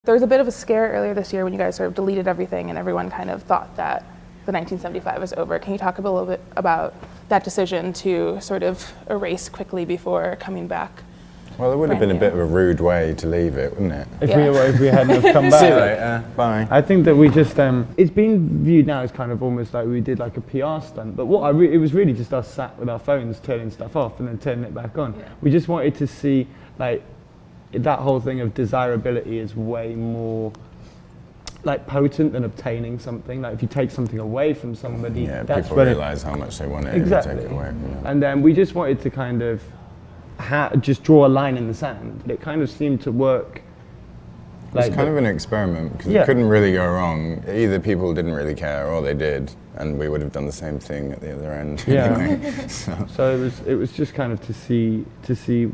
there was a bit of a scare earlier this year when you guys sort of deleted everything and everyone kind of thought that the 1975 was over. Can you talk a little bit about that decision to sort of erase quickly before coming back? Well, it would have been a bit of a rude way to leave it, wouldn't it? If we hadn't have come back. See you later, bye. I think that we just, it's been viewed now as kind of almost like we did like a PR stunt, but what it was really just us sat with our phones turning stuff off and then turning it back on. Yeah. We just wanted to see, like, that whole thing of desirability is way more like potent than obtaining something. Like if you take something away from somebody, that's people realise how much they want it exactly. and take it away from them. And then we just wanted to kind of just draw a line in the sand. It kind of seemed to work. It was kind of an experiment because it couldn't really go wrong. Either people didn't really care or they did, and we would have done the same thing at the other end. Yeah. Anyway. So it was just kind of to see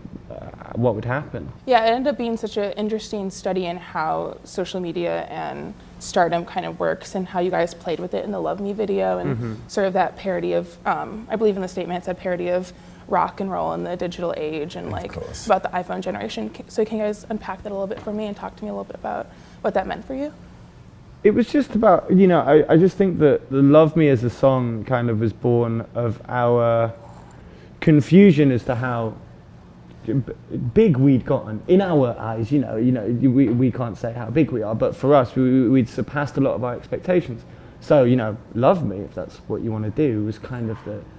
what would happen. Yeah, it ended up being such an interesting study in how social media and stardom kind of works and how you guys played with it in the Love Me video and sort of that parody of, I believe in the statement it said parody of rock and roll in the digital age and like about the iPhone generation. So can you guys unpack that a little bit for me and talk to me a little bit about what that meant for you? It was just about, you know, I just think that the Love Me as a song kind of was born of our confusion as to how big we'd gotten in our eyes. You know, we can't say how big we are, but for us, we'd surpassed a lot of our expectations. So, you know, Love Me, if that's what you want to do, was kind of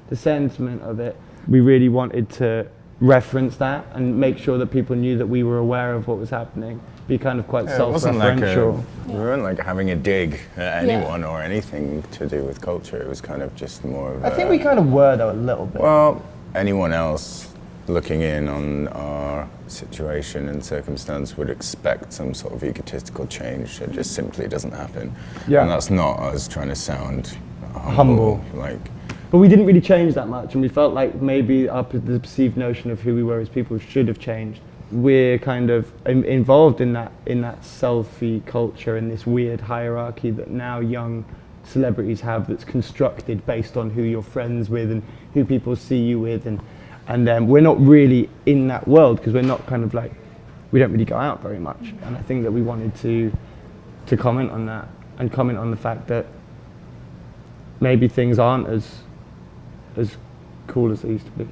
the sentiment of it. We really wanted to reference that and make sure that people knew that we were aware of what was happening, be kind of quite self-referential. We weren't like having a dig at anyone or anything to do with culture. It was kind of just more of I think we kind of were though a little bit. Well, anyone else looking in on our situation and circumstance would expect some sort of egotistical change that just simply doesn't happen. Yeah. And that's not us trying to sound humble. But we didn't really change that much, and we felt like maybe the perceived notion of who we were as people should have changed. We're kind of involved in that selfie culture and this weird hierarchy that now young celebrities have that's constructed based on who you're friends with and who people see you with, and we're not really in that world because we're not kind of like, we don't really go out very much. And I think that we wanted to comment on that and comment on the fact that maybe things aren't as cool as they used to be.